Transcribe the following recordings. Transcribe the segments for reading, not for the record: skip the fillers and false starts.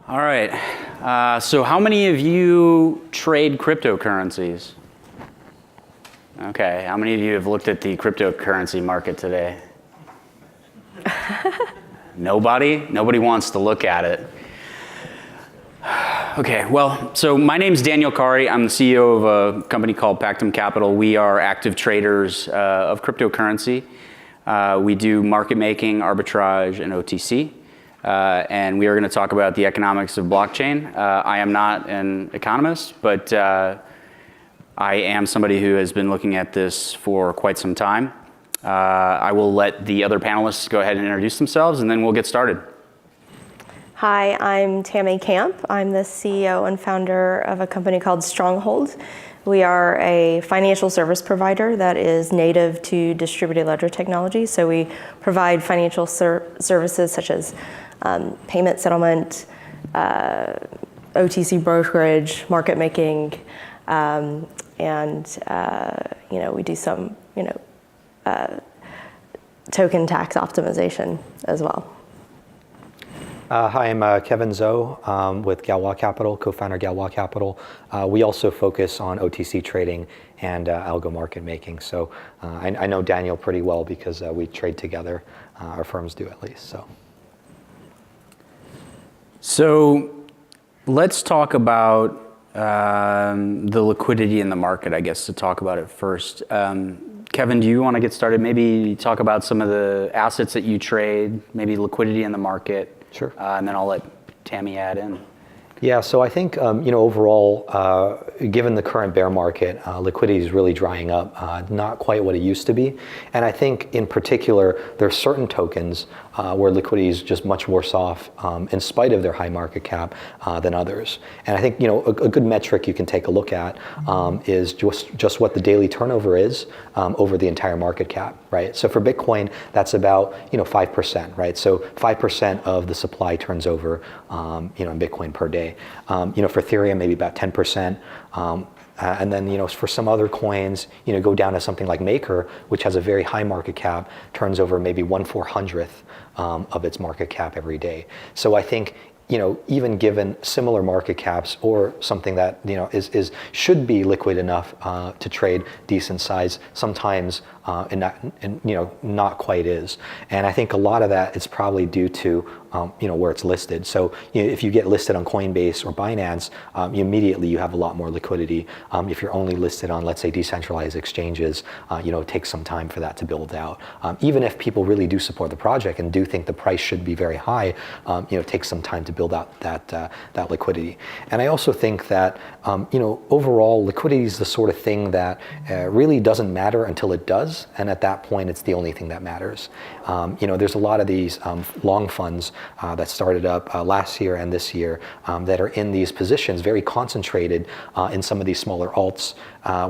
All right. So how many of you trade cryptocurrencies? Okay. How many of you have looked at the cryptocurrency market today? Nobody? Nobody wants to look at it. Okay, well, so my name's Daniel Kari. I'm the CEO of a company called Pactum Capital. We are active traders of cryptocurrency. We do market making, arbitrage, and OTC. And we are going to talk about the economics of blockchain. I am not an economist, but I am somebody who has been looking at this for quite some time. I will let the other panelists go ahead and introduce themselves, and then we'll get started. Hi, I'm Tammy Camp. I'm the CEO and founder of a company called Stronghold. We are a financial service provider that is native to distributed ledger technology. So we provide financial services such as payment settlement, OTC brokerage, market making, and we do some token tax optimization as well. Hi, I'm Kevin Zhou with Galois Capital, co-founder Galois Capital. We also focus on OTC trading and algo market making. So I know Daniel pretty well because we trade together. Our firms do at least. So let's talk about the liquidity in the market, I guess, to talk about it first. Kevin, do you want to get started? Maybe talk about some of the assets that you trade, maybe liquidity in the market. Sure. And then I'll let Tammy add in. Yeah, so I think overall, given the current bear market, liquidity is really drying up, not quite what it used to be. And I think in particular, there are certain tokens where liquidity is just much worse off in spite of their high market cap than others. And I think a good metric you can take a look at is just what the daily turnover is over the entire market cap, right? So for Bitcoin, that's about 5%, right? So 5% of the supply turns over in Bitcoin per day. For Ethereum, maybe about 10%. And then, for some other coins, go down to something like Maker, which has a very high market cap, turns over maybe 1/400th of its market cap every day. So I think, even given similar market caps or something that, should be liquid enough to trade decent size, sometimes not quite is. And I think a lot of that is probably due to where it's listed. So if you get listed on Coinbase or Binance, immediately you have a lot more liquidity. If you're only listed on, let's say, decentralized exchanges, it takes some time for that to build out. Even if people really do support the project and do think the price should be very high, it takes some time to build out that liquidity. And I also think that overall liquidity is the sort of thing that really doesn't matter until it does. And at that point, it's the only thing that matters. There's a lot of these long funds that started up last year and this year that are in these positions, very concentrated in some of these smaller alts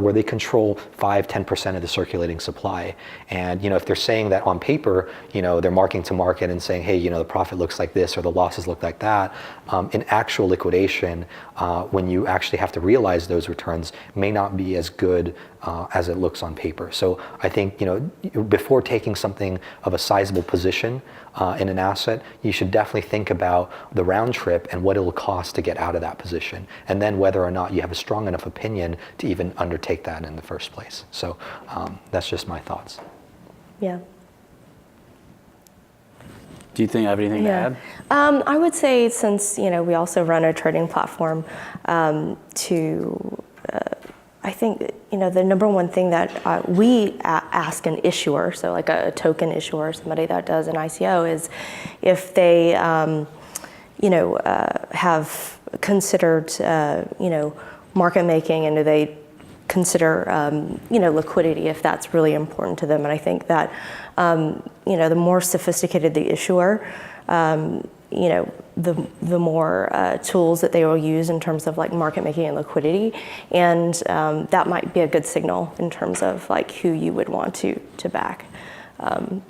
where they control 5-10% of the circulating supply. And if they're saying that on paper, they're marking to market and saying, hey, the profit looks like this or the losses look like that, in actual liquidation, when you actually have to realize those returns, may not be as good as it looks on paper. So I think before taking something of a sizable position in an asset, you should definitely think about the round trip and what it will cost to get out of that position, and then whether or not you have a strong enough opinion to even undertake that in the first place. So that's just my thoughts. Yeah. Do you think you have anything to add? I would say, since we also run a trading platform, I think the number one thing that we ask an issuer, so like a token issuer, somebody that does an ICO, is if they have considered market making, and do they consider liquidity, if that's really important to them. And I think that the more sophisticated the issuer, the more tools that they will use in terms of like market making and liquidity, and that might be a good signal in terms of like who you would want to back.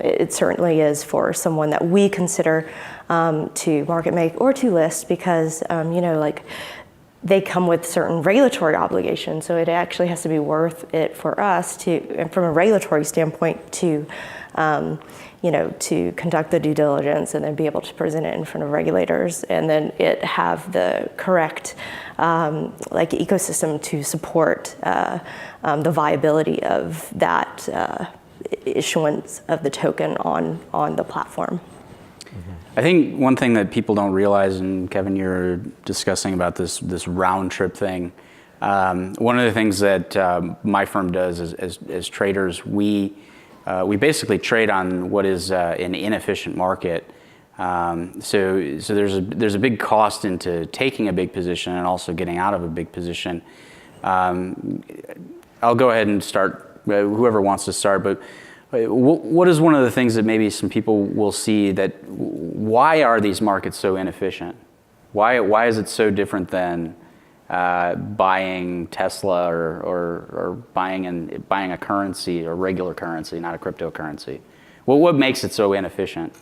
It certainly is for someone that we consider to market make or to list, because they come with certain regulatory obligations. So it actually has to be worth it for us to, and from a regulatory standpoint, to to conduct the due diligence and then be able to present it in front of regulators, and then it have the correct ecosystem to support the viability of that issuance of the token on the platform. I think one thing that people don't realize, and Kevin, you're discussing about this round trip thing. One of the things that my firm does as traders, we basically trade on what is an inefficient market. So there's a big cost into taking a big position and also getting out of a big position. I'll go ahead and start. Whoever wants to start, but what is one of the things that maybe some people will see that why are these markets so inefficient? Why is it so different than buying Tesla or buying a currency, or regular currency, not a cryptocurrency? What makes it so inefficient?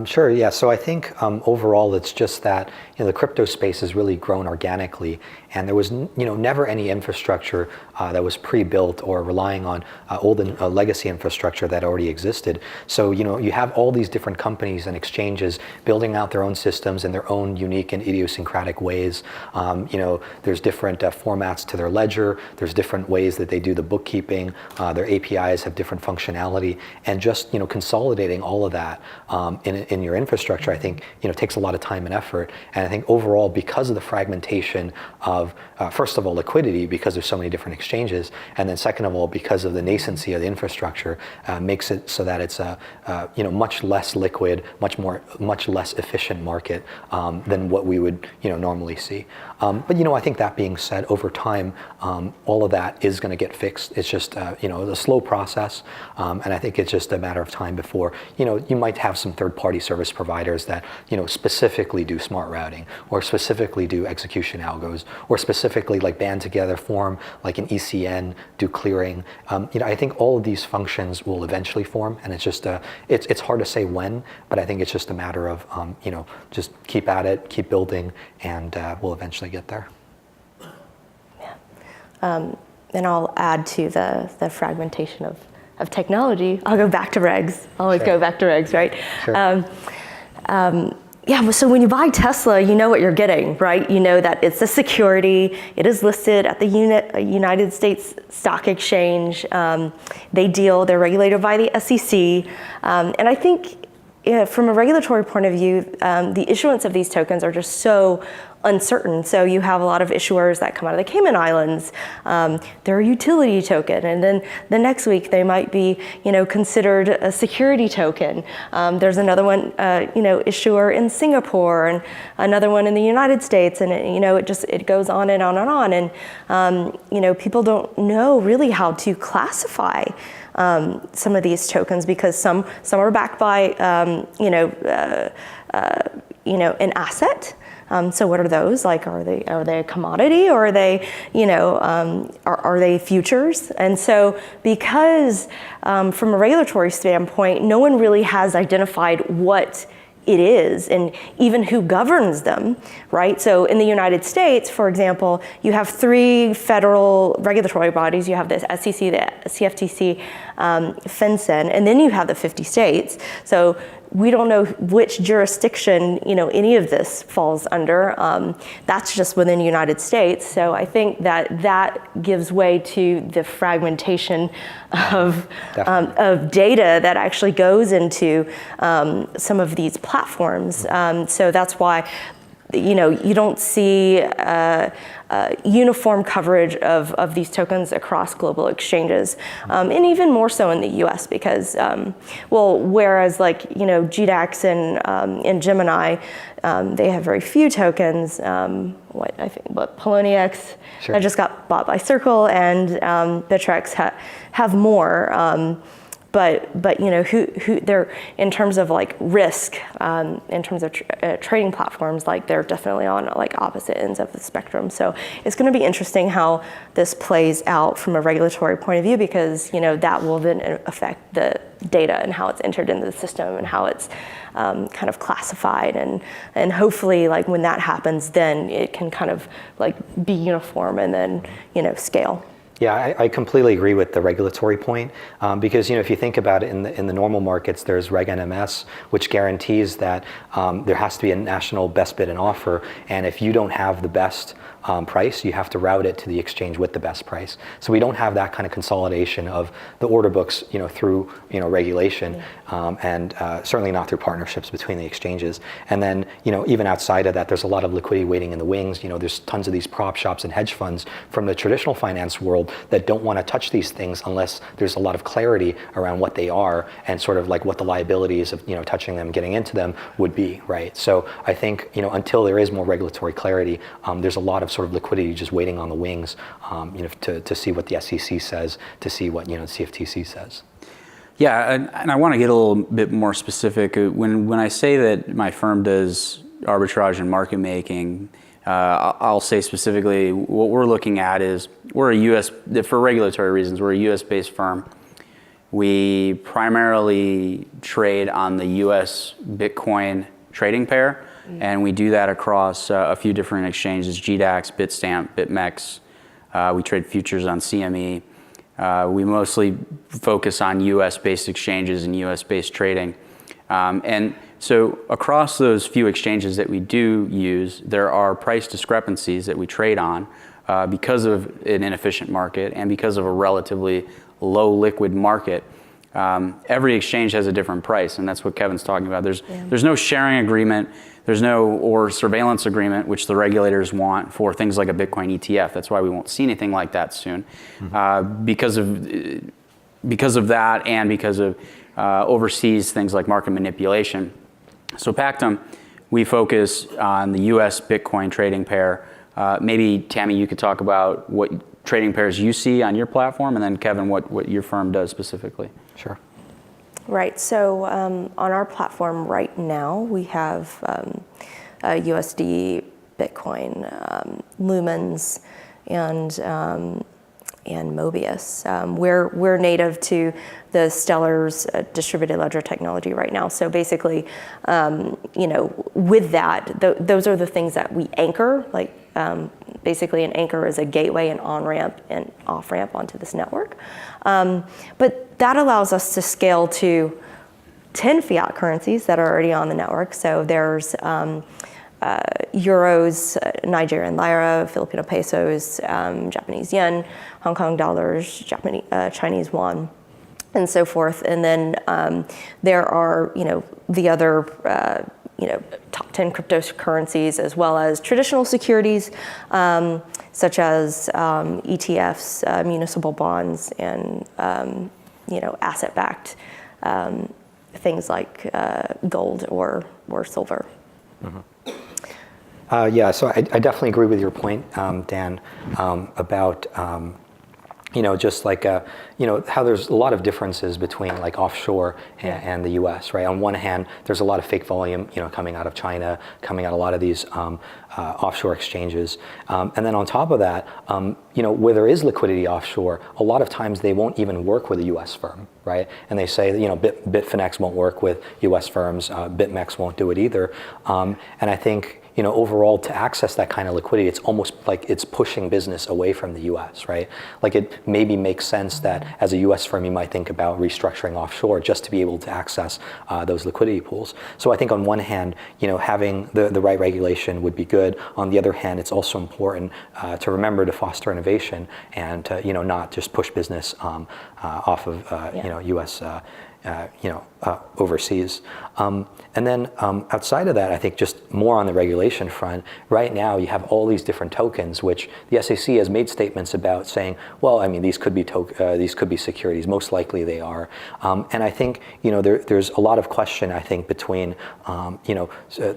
Sure, yeah. So I think overall it's just that the crypto space has really grown organically, and there was never any infrastructure that was pre-built or relying on old legacy infrastructure that already existed. So you have all these different companies and exchanges building out their own systems in their own unique and idiosyncratic ways. There's different formats to their ledger. There's different ways that they do the bookkeeping. Their APIs have different functionality, and just consolidating all of that in your infrastructure, I think takes a lot of time and effort. And I think overall, because of the fragmentation of first of all liquidity, because there's so many different exchanges, and then second of all because of the nascency of the infrastructure, makes it so that it's a much less liquid, much less efficient market than what we would normally see. But I think that being said, over time, all of that is going to get fixed. It's just a slow process, and I think it's just a matter of time before you might have some third-party service providers that specifically do smart routing, or specifically do execution algos, or specifically band together form like an ECN, do clearing. I think all of these functions will eventually form, and it's just it's hard to say when, but I think it's just a matter of just keep at it, keep building, and we'll eventually get there. Yeah, and I'll add to the fragmentation of technology. I'll go back to regs. Always Sure. Go back to regs, right? Sure. Yeah, so when you buy Tesla, you know what you're getting, right? You know that it's a security. It is listed at the United States Stock Exchange. They're regulated by the SEC. And I think from a regulatory point of view, the issuance of these tokens are just so uncertain. So you have a lot of issuers that come out of the Cayman Islands. They're a utility token, and then the next week they might be, considered a security token. There's another one, issuer in Singapore, and another one in the United States, and it goes on and on and on. And people don't know really how to classify some of these tokens, because some are backed by an asset. So what are those? Are they a commodity, or are they, are they futures? And so because from a regulatory standpoint, no one really has identified what it is and even who governs them, right? So in the United States, for example, you have 3 federal regulatory bodies. You have the SEC, the CFTC, FinCEN, and then you have the 50 states. So we don't know which jurisdiction any of this falls under. That's just within the United States. So I think that gives way to the fragmentation of data that actually goes into some of these platforms. So that's why you don't see uniform coverage of these tokens across global exchanges, and even more so in the U.S. because, whereas GDAX and Gemini, they have very few tokens. Poloniex that just got bought by Circle, and Bittrex have more. but you know, who they're in terms of like risk, in terms of trading platforms, like they're definitely on like opposite ends of the spectrum. So it's going to be interesting how this plays out from a regulatory point of view, because you know that will then affect the data and how it's entered into the system and how it's kind of classified, and hopefully like when that happens, then it can kind of like be uniform and then you know scale. Yeah, I completely agree with the regulatory point, because you know if you think about it, in the normal markets, there's Reg NMS, which guarantees that there has to be a national best bid and offer, and if you don't have the best price, you have to route it to the exchange with the best price. So we don't have that kind of consolidation of the order books, you know, through regulation, and certainly not through partnerships between the exchanges. And then you know even outside of that, there's a lot of liquidity waiting in the wings. You know, there's tons of these prop shops and hedge funds from the traditional finance world that don't want to touch these things unless there's a lot of clarity around what they are and sort of like what the liabilities of touching them, getting into them would be, right? So I think until there is more regulatory clarity, there's a lot of sort of liquidity just waiting on the wings, to see what the SEC says, to see what the CFTC says. Yeah, and I want to get a little bit more specific. When I say that my firm does arbitrage and market making, I'll say specifically what we're looking at is we're a U.S., for regulatory reasons, we're a U.S.-based firm. We primarily trade on the U.S. Bitcoin trading pair, and we do that across a few different exchanges: GDAX, Bitstamp, BitMEX. We trade futures on CME. We mostly focus on U.S.-based exchanges and U.S.-based trading. And so across those few exchanges that we do use, there are price discrepancies that we trade on because of an inefficient market and because of a relatively low liquid market. Every exchange has a different price, and that's what Kevin's talking about. There's no sharing agreement, or surveillance agreement, which the regulators want for things like a Bitcoin ETF. That's why we won't see anything like that soon, because of that, and because of overseas things like market manipulation. So Pactum, we focus on the U.S. Bitcoin trading pair. Maybe Tammy, you could talk about what trading pairs you see on your platform, and then Kevin, what your firm does specifically. Sure. Right. So on our platform right now, we have USD, Bitcoin, Lumens, and Mobius. We're native to the Stellar's distributed ledger technology right now. So basically, with that, those are the things that we anchor. Like basically, an anchor is a gateway and on-ramp and off-ramp onto this network. But that allows us to scale to 10 fiat currencies that are already on the network. So there's euros, Nigerian lira, Filipino pesos, Japanese yen, Hong Kong dollars, Chinese yuan, and so forth. And then there are, the other, top 10 cryptocurrencies, as well as traditional securities, such as ETFs, municipal bonds, and asset-backed things like gold or silver. So I definitely agree with your point, Dan, about just like how there's a lot of differences between like offshore and the U.S. Right? On one hand, there's a lot of fake volume, coming out of China, coming out of a lot of these offshore exchanges, and then on top of that, where there is liquidity offshore, a lot of times they won't even work with a U.S. firm, right? And they say that Bitfinex won't work with U.S. firms, BitMEX won't do it either, and I think. Overall, to access that kind of liquidity, it's almost like it's pushing business away from the U.S., right? Like it maybe makes sense that as a U.S. firm, you might think about restructuring offshore just to be able to access those liquidity pools. So I think on one hand, having the right regulation would be good. On the other hand, it's also important to remember to foster innovation and to, not just push business off of, U.S. Overseas. And then outside of that, I think just more on the regulation front, right now you have all these different tokens, which the SEC has made statements about saying, well, I mean, these could be securities. Most likely they are. And I think, there's a lot of question, I think, between, a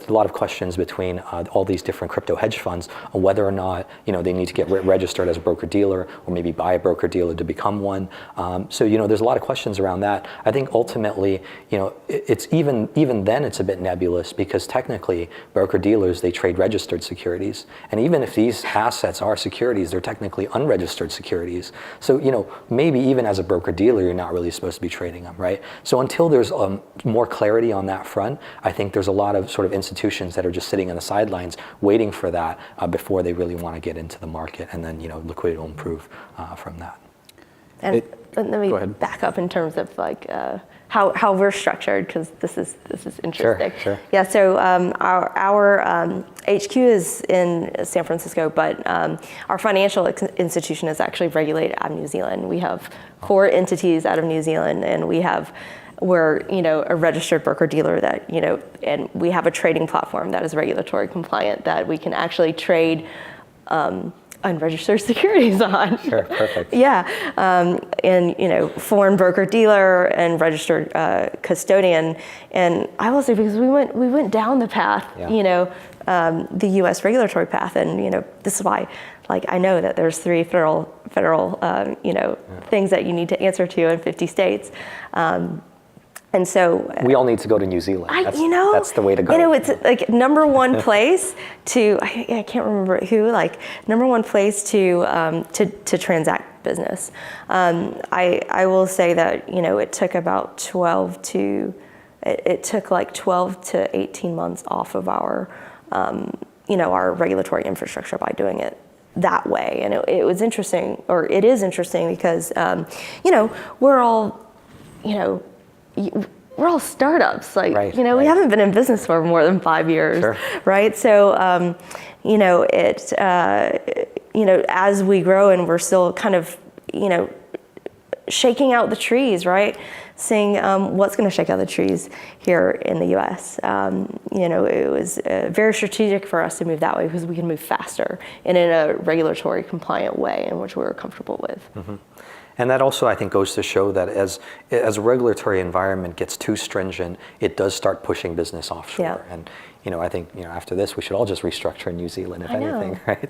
lot of questions between all these different crypto hedge funds on whether or not, they need to get registered as a broker-dealer or maybe buy a broker-dealer to become one. So there's a lot of questions around that. I think ultimately, it's even then it's a bit nebulous because technically broker dealers, they trade registered securities, and even if these assets are securities, they're technically unregistered securities. So maybe even as a broker dealer, you're not really supposed to be trading them, right? So until there's more clarity on that front, I think there's a lot of sort of institutions that are just sitting on the sidelines waiting for that before they really want to get into the market, and then liquidity will improve from that. And let me back up in terms of like how we're structured, because this is interesting. Sure. Yeah. So our HQ is in San Francisco, but our financial institution is actually regulated out of New Zealand. We have 4 entities out of New Zealand, and we're a registered broker dealer that and we have a trading platform that is regulatory compliant that we can actually trade unregistered securities on. Sure, perfect. Yeah, and foreign broker dealer and registered custodian. And I will say, because we went down the path, the U.S. regulatory path, and this is why, like, I know that there's 3 federal things that you need to answer to in 50 states. And so we all need to go to New Zealand. That's the way to go. It's like number one place to, I can't remember who, like number one place to transact business. I will say that it took about 12 to 18 months off of our our regulatory infrastructure by doing it that way. And it was interesting, or it is interesting, because we're all we're all startups, like, right, we haven't been in business for more than 5 years, sure. right? So, as we grow and we're still kind of, shaking out the trees, right? Seeing what's going to shake out the trees here in the U.S. It was very strategic for us to move that way because we can move faster and in a regulatory compliant way in which we were comfortable with. Mm-hmm. And that also, I think, goes to show that as a regulatory environment gets too stringent, it does start pushing business offshore. Yeah. And I think after this, we should all just restructure in New Zealand, if anything, right?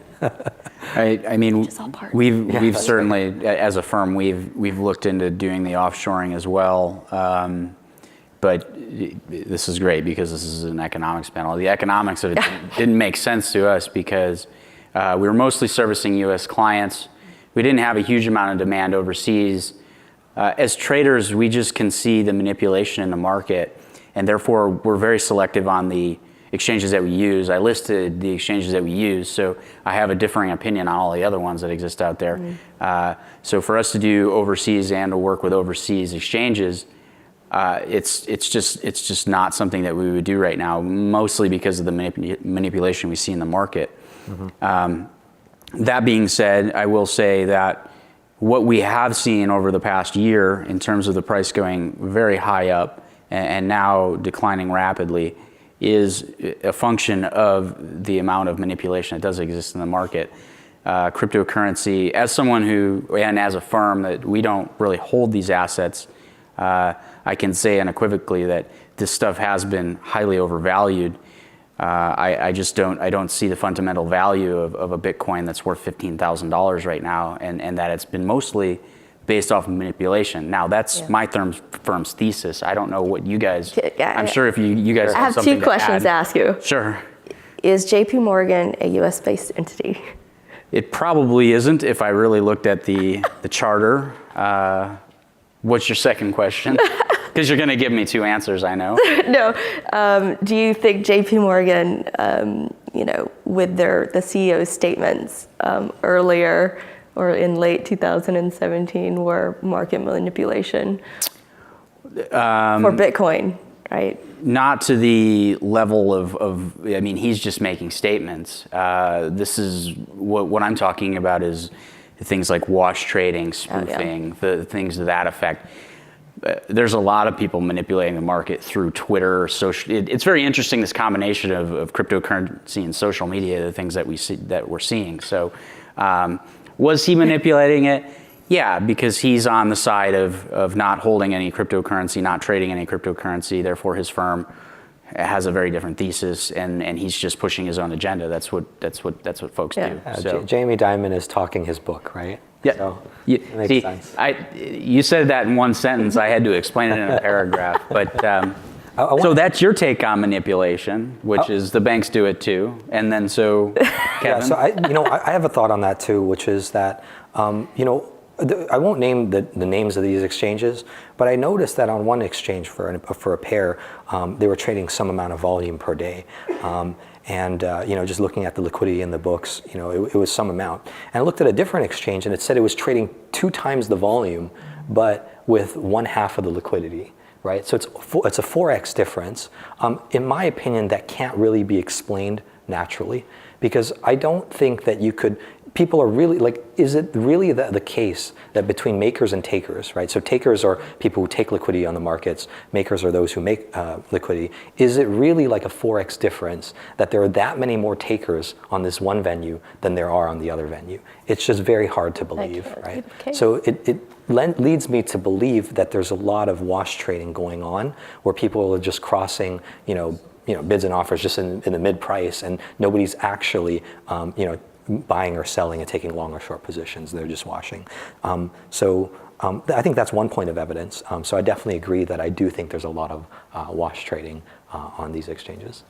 I mean, we've certainly, right. as a firm, we've looked into doing the offshoring as well. But this is great because this is an economics panel. The economics of it didn't make sense to us because we were mostly servicing U.S. clients. We didn't have a huge amount of demand overseas. As traders, we just can see the manipulation in the market, and therefore we're very selective on the exchanges that we use. I listed the exchanges that we use, so I have a differing opinion on all the other ones that exist out there. Mm-hmm. So for us to do overseas and to work with overseas exchanges, it's just not something that we would do right now, mostly because of the manipulation we see in the market. Mm-hmm. That being said, I will say that what we have seen over the past year in terms of the price going very high up and now declining rapidly is a function of the amount of manipulation that does exist in the market. Cryptocurrency, as someone and as a firm that we don't really hold these assets, I can say unequivocally that this stuff has been highly overvalued. I don't see the fundamental value of a Bitcoin that's worth $15,000 right now, and that it's been mostly based off of manipulation. Now that's my firm's thesis. I don't know what you guys. I'm sure if you guys have something to add. I have 2 questions to ask you. Sure. Is JP Morgan a U.S.-based entity? It probably isn't if I really looked at the charter. What's your second question? Because you're going to give me 2 answers, I know. No. Do you think JP Morgan, with the CEO's statements earlier or in late 2017 were market manipulation for Bitcoin, right? Not to the level of I mean, he's just making statements. This is what I'm talking about is things like wash trading, spoofing, the things to that effect. There's a lot of people manipulating the market through Twitter, social. It's very interesting, this combination of cryptocurrency and social media, the things that we're seeing. So, was he manipulating it? Yeah, because he's on the side of not holding any cryptocurrency, not trading any cryptocurrency. Therefore, his firm has a very different thesis, and he's just pushing his own agenda. That's what folks do. So. Jamie Dimon is talking his book, right? Yeah. So You, it makes see, sense. you said that in one sentence. I had to explain it in a paragraph. But so that's your take on manipulation, which is the banks do it too. And then so, Kevin? Yeah, so I have a thought on that too, which is that, I won't name the names of these exchanges, but I noticed that on one exchange for a pair, they were trading some amount of volume per day. Just looking at the liquidity in the books, it was some amount. And I looked at a different exchange and it said it was trading 2 times the volume, but with 1/2 of the liquidity, right? So it's a 4x difference. In my opinion, that can't really be explained naturally, because I don't think that you could. People are really is it really the case that between makers and takers, right? So takers are people who take liquidity on the markets, makers are those who make liquidity. Is it really like a 4x difference that there are that many more takers on this one venue than there are on the other venue? It's just very hard to believe, right? So it leads me to believe that there's a lot of wash trading going on where people are just crossing, bids and offers just in the mid price, and nobody's actually, buying or selling and taking long or short positions. They're just washing. I think that's one point of evidence. So I definitely agree that I do think there's a lot of wash trading on these exchanges.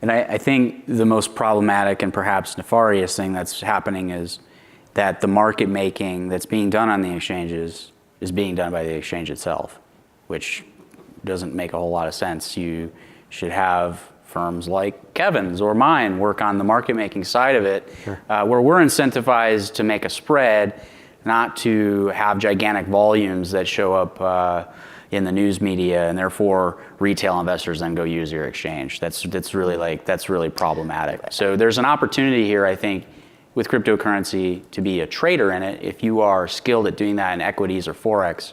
And I think the most problematic and perhaps nefarious thing that's happening is that the market making that's being done on the exchanges is being done by the exchange itself, which doesn't make a whole lot of sense. You should have firms like Kevin's or mine work on the market making side of it, sure. Where we're incentivized to make a spread, not to have gigantic volumes that show up in the news media, and therefore retail investors then go use your exchange. That's really problematic. So there's an opportunity here, I think, with cryptocurrency to be a trader in it if you are skilled at doing that in equities or Forex.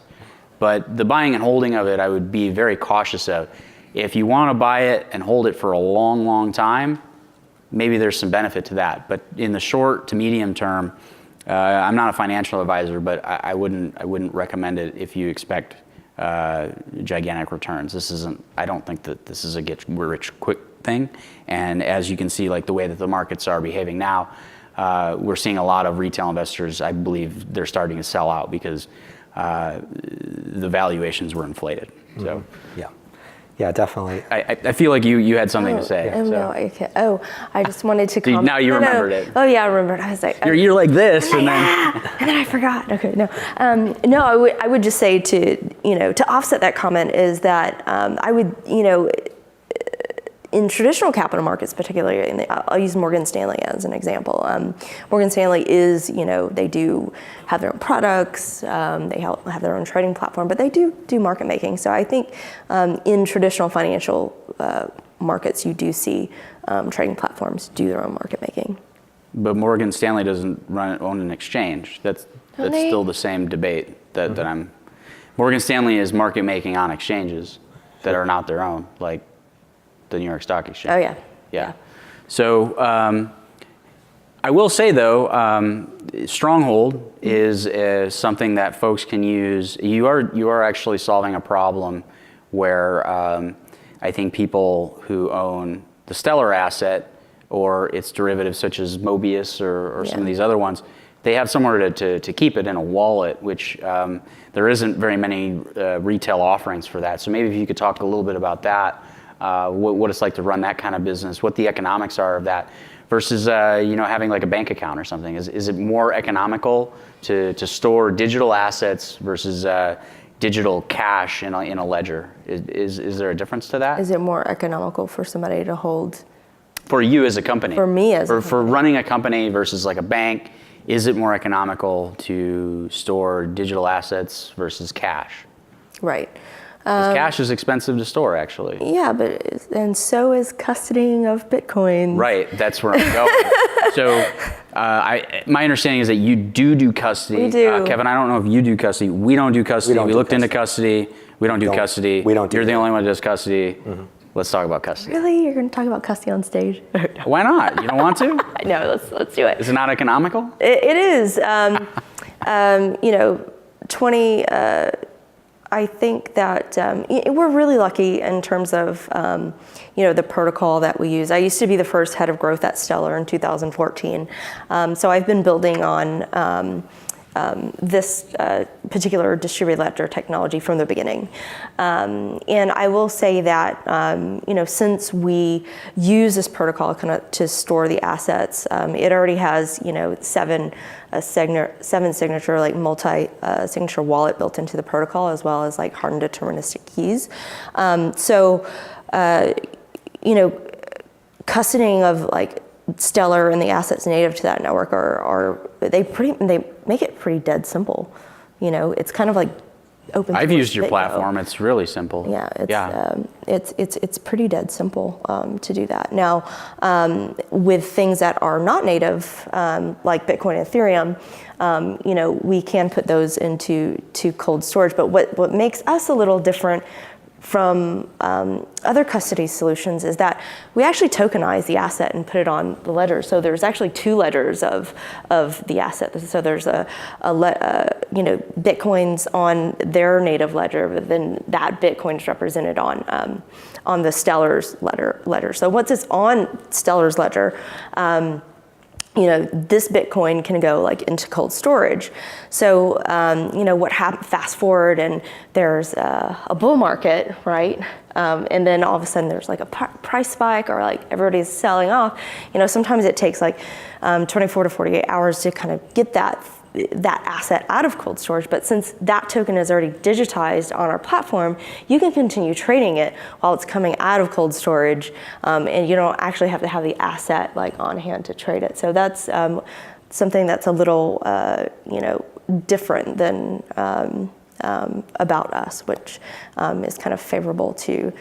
But the buying and holding of it, I would be very cautious of. If you want to buy it and hold it for a long, long time, maybe there's some benefit to that. But in the short to medium term, I'm not a financial advisor, but I wouldn't recommend it if you expect gigantic returns. I don't think that this is a get rich quick thing. And as you can see, like the way that the markets are behaving now, we're seeing a lot of retail investors, I believe they're starting to sell out because the valuations were inflated. Mm-hmm. So Yeah, definitely. I feel like you had something to say. Oh, so. no, okay. Oh, I just wanted to comment. Now you remembered it. Oh, yeah, I remembered. I was like, you're like this, and then and then I forgot. Okay, no, I would just say to offset that comment is that I would in traditional capital markets, particularly, I'll use Morgan Stanley as an example. Morgan Stanley is, they do have their own products, they have their own trading platform, but they do market making. So I think in traditional financial markets, you do see trading platforms do their own market making. But Morgan Stanley doesn't own an exchange. That's still the same debate that I'm. Morgan Stanley is market making on exchanges that are not their own, like the New York Stock Exchange. Oh yeah. Yeah. So I will say though, Stronghold is something that folks can use. You are actually solving a problem where I think people who own the Stellar asset or its derivatives such as Mobius or some of these other ones, they have somewhere to keep it in a wallet, which there isn't very many retail offerings for that. So maybe if you could talk a little bit about that. What it's like to run that kind of business, what the economics are of that, versus having like a bank account or something. Is it more economical to store digital assets versus digital cash in a ledger? Is there a difference to that? Is it more economical for somebody to hold? For you as a company. For me as a company. For running a company versus like a bank, is it more economical to store digital assets versus cash? Right. Because cash is expensive to store, actually. Yeah, and so is custodying of Bitcoin. Right, that's where I'm going. So my understanding is that you do custody. We do. Kevin, I don't know if you do custody. We don't do custody. We looked into custody. We don't do custody. We don't do You're the that. only one who does custody. Mm-hmm. Let's talk about custody. Really? You're going to talk about custody on stage? Why not? You don't want to? No, let's do it. Is it not economical? It is. I think that we're really lucky in terms of the protocol that we use. I used to be the first head of growth at Stellar in 2014, so I've been building on this particular distributed ledger technology from the beginning. And I will say that, since we use this protocol kind of to store the assets, it already has, seven signature, like multi-signature wallet built into the protocol, as well as like hardened deterministic keys. Custodying of like Stellar and the assets native to that network they make it pretty dead simple. It's kind of like open. I've used your platform. It's really simple. Yeah, it's pretty dead simple to do that. Now, with things that are not native, like Bitcoin and Ethereum, we can put those into cold storage. But what makes us a little different from other custody solutions is that we actually tokenize the asset and put it on the ledger. So there's actually two ledgers of the asset. So there's Bitcoins on their native ledger, but then that Bitcoin is represented on the Stellar's ledger. So once it's on Stellar's ledger, this Bitcoin can go like into cold storage. So, what happened, fast forward and there's a bull market, right? And then all of a sudden there's like a price spike or like everybody's selling off. Sometimes it takes like 24 to 48 hours to kind of get that asset out of cold storage. But since that token is already digitized on our platform, you can continue trading it while it's coming out of cold storage, and you don't actually have to have the asset like on hand to trade it. So that's something that's a little different than about us, which is kind of favorable to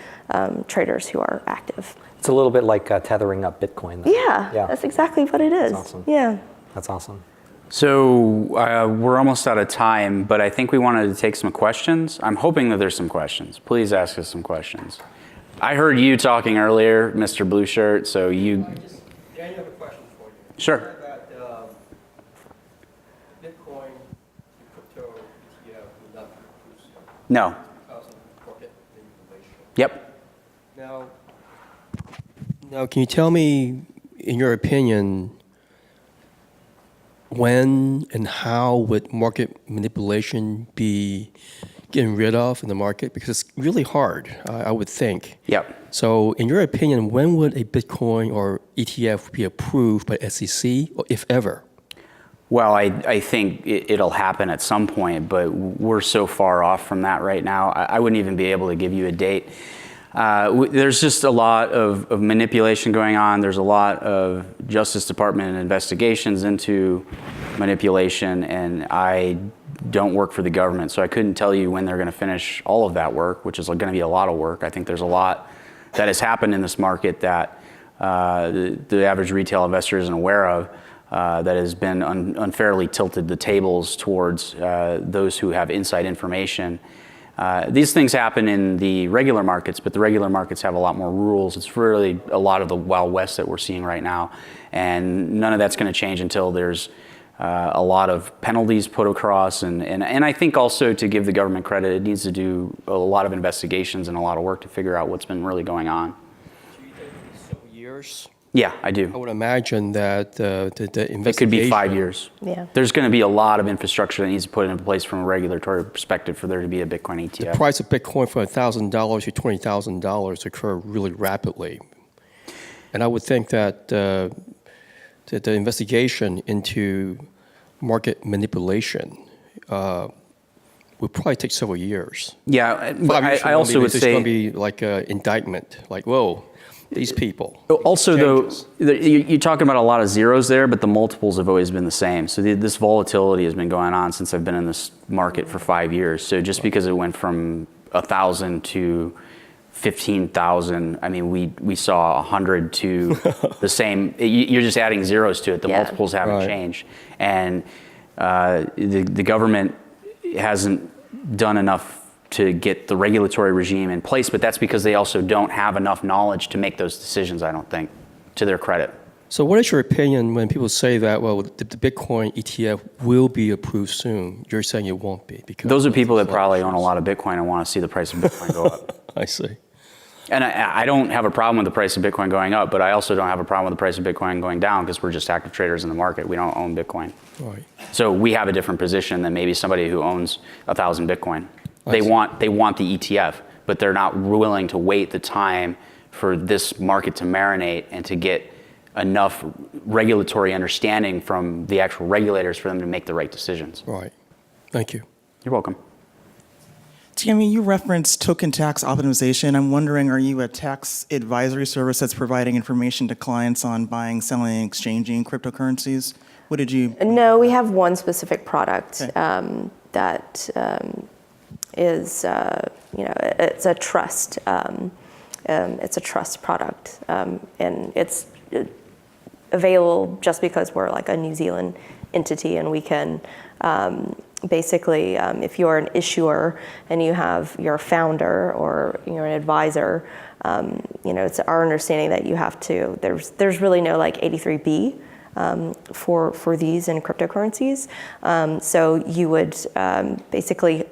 traders who are active. It's a little bit like tethering up Bitcoin. Yeah, that's exactly what it is. That's awesome. Yeah. That's awesome. So we're almost out of time, but I think we wanted to take some questions. I'm hoping that there's some questions. Please ask us some questions. I heard you talking earlier, Mr. Blue Shirt, so you... Daniel, I have a question for you. Sure. You said that Bitcoin and crypto ETF will not be approved No. because of market manipulation. Yep. Now, can you tell me, in your opinion, when and how would market manipulation be getting rid of in the market? Because it's really hard, I would think. Yep. So in your opinion, when would a Bitcoin or ETF be approved by SEC, or if ever? Well, I think it'll happen at some point, but we're so far off from that right now. I wouldn't even be able to give you a date. There's just a lot of manipulation going on. There's a lot of Justice Department investigations into manipulation, and I don't work for the government, so I couldn't tell you when they're going to finish all of that work, which is going to be a lot of work. I think there's a lot that has happened in this market that the average retail investor isn't aware of, that has been unfairly tilted the tables towards those who have inside information. These things happen in the regular markets, but the regular markets have a lot more rules. It's really a lot of the Wild West that we're seeing right now, and none of that's going to change until there's a lot of penalties put across. And I think also, to give the government credit, it needs to do a lot of investigations and a lot of work to figure out what's been really going on. Do you think it's several years? Yeah, I do. I would imagine that the investigation... It could be 5 years. Yeah. There's going to be a lot of infrastructure that needs to be put into place from a regulatory perspective for there to be a Bitcoin ETF. The price of Bitcoin from $1,000 to $20,000 occur really rapidly. And I would think that the investigation into market manipulation would probably take several years. Yeah, but I also would say... There's going to be like an indictment, like, whoa, these people. Also, though, you're talking about a lot of zeros there, but the multiples have always been the same. So this volatility has been going on since I've been in this market for 5 years. So just because it went from 1,000 to 15,000, I mean, we saw 100 to the same. You're just adding zeros to it. The multiples haven't changed. And the government hasn't done enough to get the regulatory regime in place, but that's because they also don't have enough knowledge to make those decisions, I don't think, to their credit. So what is your opinion when people say that, well, the Bitcoin ETF will be approved soon? You're saying it won't be. Because those are people that probably own a lot of Bitcoin and want to see the price of Bitcoin go up. I see. And I don't have a problem with the price of Bitcoin going up, but I also don't have a problem with the price of Bitcoin going down because we're just active traders in the market. We don't own Bitcoin. Right. So we have a different position than maybe somebody who owns 1,000 Bitcoin. I They see. want the ETF, but they're not willing to wait the time for this market to marinate and to get enough regulatory understanding from the actual regulators for them to make the right decisions. Right. Thank you. You're welcome. Tammy, you referenced token tax optimization. I'm wondering, are you a tax advisory service that's providing information to clients on buying, selling, and exchanging cryptocurrencies? What did you? No, we have one specific product Okay. that is, it's a trust. It's a trust product, and it's available just because we're like a New Zealand entity, and we can basically, if you're an issuer and you're a founder or you're an advisor, it's our understanding that you have to. There's really no like 83B. For these in cryptocurrencies, so you would basically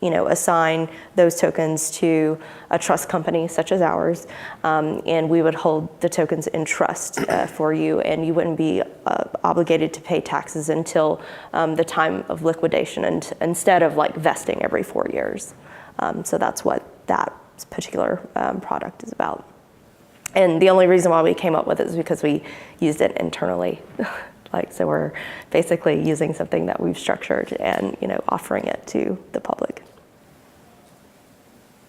assign those tokens to a trust company such as ours, and we would hold the tokens in trust for you, and you wouldn't be obligated to pay taxes until the time of liquidation, and instead of like vesting every 4 years. So that's what that particular product is about. And the only reason why we came up with it is because we used it internally. So we're basically using something that we've structured and offering it to the public.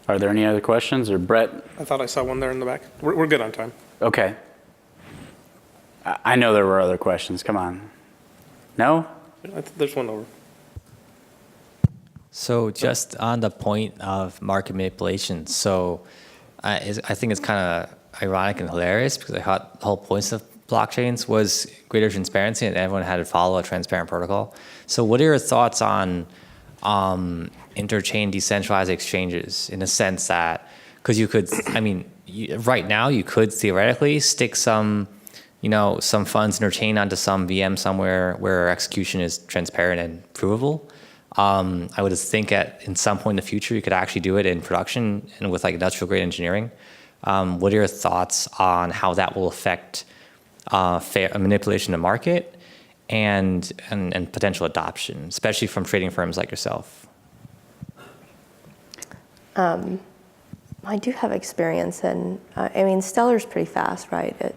Are there any other questions? Or Brett? I thought I saw one there in the back. We're good on time. Okay. I know there were other questions. Come on. No? There's one over. So just on the point of market manipulation, so I think it's kind of ironic and hilarious because I thought the whole point of blockchains was greater transparency and everyone had to follow a transparent protocol. So what are your thoughts on interchain decentralized exchanges in a sense that, because you could, right now you could theoretically stick some funds interchain onto some VM somewhere where execution is transparent and provable. I would think in some point in the future you could actually do it in production and with like industrial grade engineering. What are your thoughts on how that will affect fair manipulation of the market and potential adoption, especially from trading firms like yourself? I do have experience, and Stellar's pretty fast, right?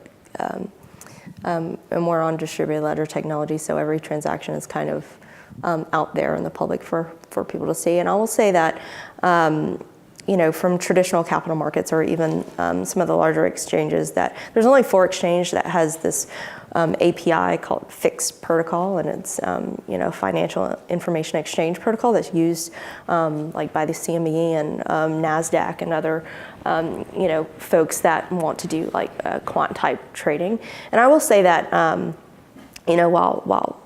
And we're on distributed ledger technology, so every transaction is kind of out there in the public for people to see. And I will say that, from traditional capital markets or even some of the larger exchanges, that there's only 4 exchanges that has this API called Fixed Protocol, and it's financial information exchange protocol that's used like by the CME and NASDAQ and other folks that want to do like quant type trading. And I will say that while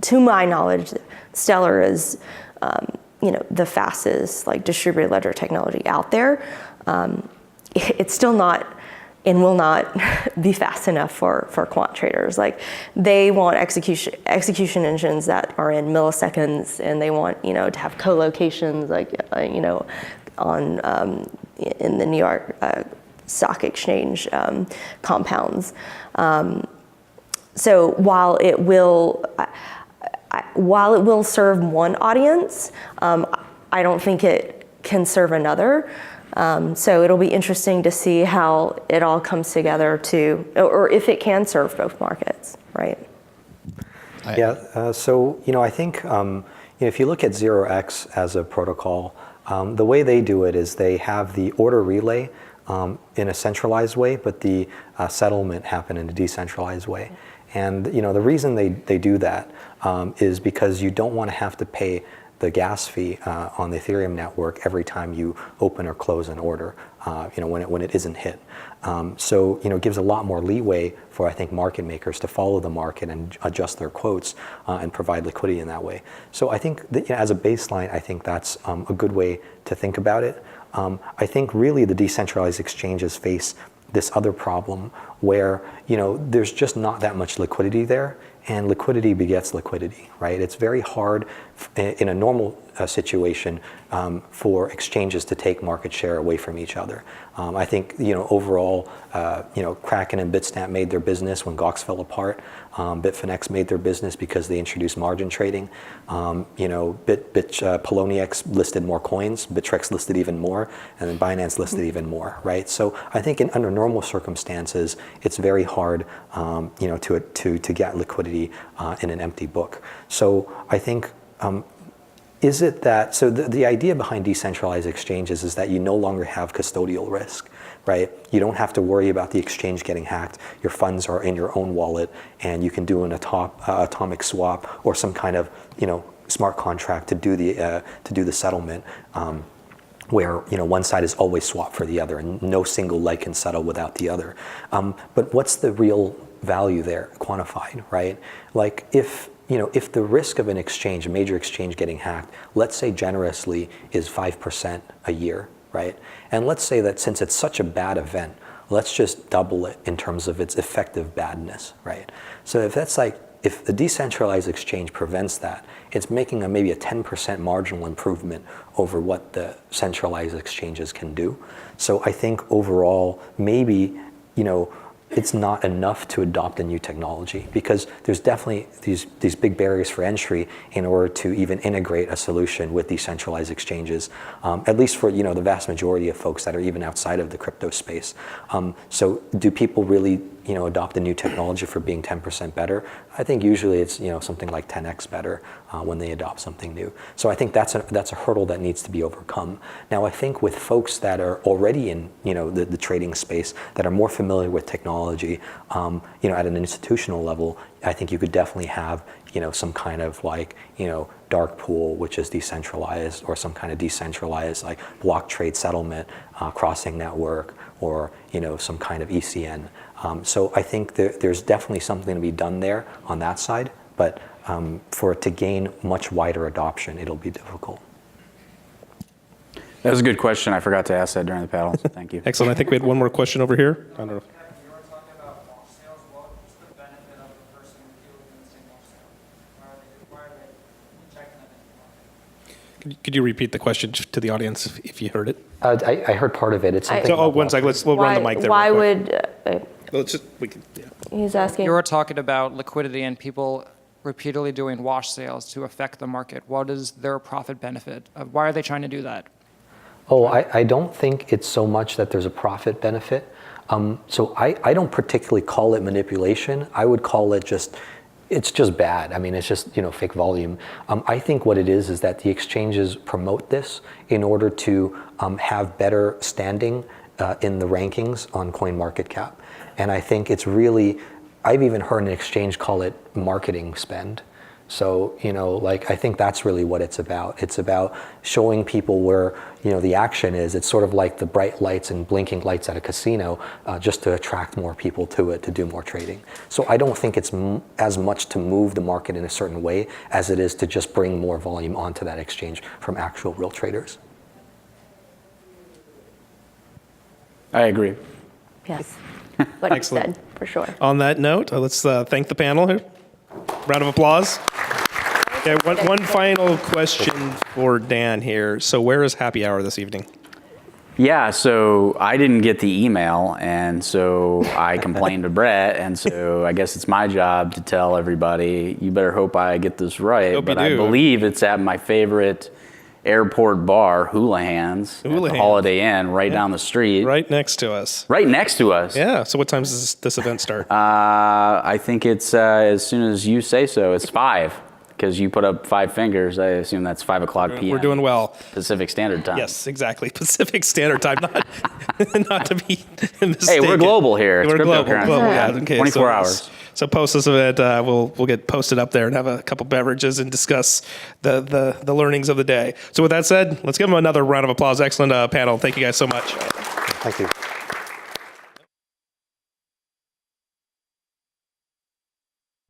to my knowledge, Stellar is the fastest like distributed ledger technology out there. It's still not and will not be fast enough for quant traders. Like they want execution engines that are in milliseconds, and they want to have co-locations like on in the New York Stock Exchange compounds. So while it will serve one audience, I don't think it can serve another. So it'll be interesting to see how it all comes together or if it can serve both markets, right? So I think if you look at 0x as a protocol, the way they do it is they have the order relay in a centralized way, but the settlement happen in a decentralized way. And the reason they do that is because you don't want to have to pay the gas fee on the Ethereum network every time you open or close an order, when it isn't hit. So it gives a lot more leeway for, I think, market makers to follow the market and adjust their quotes and provide liquidity in that way. So I think that, as a baseline, I think that's a good way to think about it. I think really the decentralized exchanges face this other problem where there's just not that much liquidity there, and liquidity begets liquidity, right? It's very hard in a normal situation for exchanges to take market share away from each other. I think, overall, Kraken and Bitstamp made their business when Gox fell apart. Bitfinex made their business because they introduced margin trading. Poloniex listed more coins, Bittrex listed even more, and then Binance listed even more, right? So I think under normal circumstances, it's very hard, to get liquidity in an empty book. So I think. Is it that, so the idea behind decentralized exchanges is that you no longer have custodial risk, right? You don't have to worry about the exchange getting hacked. Your funds are in your own wallet, and you can do an atomic swap or some kind of, smart contract to do the settlement. Where one side is always swapped for the other, and no single leg can settle without the other. But what's the real value there quantified, right? Like if the risk of an exchange, a major exchange getting hacked, let's say generously is 5% a year, right? And let's say that since it's such a bad event, let's just double it in terms of its effective badness, right? So if the decentralized exchange prevents that, it's making maybe a 10% marginal improvement over what the centralized exchanges can do. So I think overall, maybe, it's not enough to adopt a new technology, because there's definitely these big barriers for entry in order to even integrate a solution with decentralized exchanges, at least for the vast majority of folks that are even outside of the crypto space. So do people really adopt a new technology for being 10% better? I think usually it's something like 10x better when they adopt something new. So I think that's a hurdle that needs to be overcome. Now I think with folks that are already in the trading space, that are more familiar with technology, at an institutional level, I think you could definitely have some kind of dark pool, which is decentralized, or some kind of decentralized block trade settlement, crossing network, or some kind of ECN. So I think there's definitely something to be done there on that side, but for it to gain much wider adoption, it'll be difficult. That was a good question. I forgot to ask that during the panel, so thank you. Excellent. I think we had one more question over here. I don't know. You were talking about wash sales. What's the benefit of the person utilizing wash sales? Why are they checking that? Could you repeat the question to the audience if you heard it? I heard part of it. It's something. One sec. We'll run the mic there. Why real would, quick. Yeah. he's asking. You were talking about liquidity and people repeatedly doing wash sales to affect the market. What is their profit benefit? Why are they trying to do that? Oh, I don't think it's so much that there's a profit benefit. So I don't particularly call it manipulation. I would call it it's just bad. I mean, it's just, fake volume. I think what it is that the exchanges promote this in order to have better standing in the rankings on CoinMarketCap. And I think it's really, I've even heard an exchange call it marketing spend. So, I think that's really what it's about. It's about showing people where, the action is. It's sort of like the bright lights and blinking lights at a casino, just to attract more people to it, to do more trading. So I don't think it's as much to move the market in a certain way as it is to just bring more volume onto that exchange from actual real traders. I agree. Yes. What he Excellent. said, for sure. On that note, let's thank the panel here. Round of applause. Okay, one final question for Dan here. So where is happy hour this evening? Yeah, so I didn't get the email, and so I complained to Brett, and so I guess it's my job to tell everybody, you better hope I get this right. Hope you but I do. believe it's at my favorite airport bar, Houlihan's, at the Holiday Inn, right down the street. Right next to us. Right next to us. Yeah, so what time does this event start? I think it's as soon as you say so. It's 5, because you put up 5 fingers. I assume that's 5 o'clock p.m. We're doing well. Pacific Standard Time. Yes, exactly. Pacific Standard Time, not to be mistaken. Hey, we're global here. It's We're global. cryptocurrency. Yeah, okay, 24 hours. So post this event, we'll get posted up there and have a couple beverages and discuss the learnings of the day. So with that said, let's give them another round of applause. Excellent panel. Thank you guys so much. Thank you.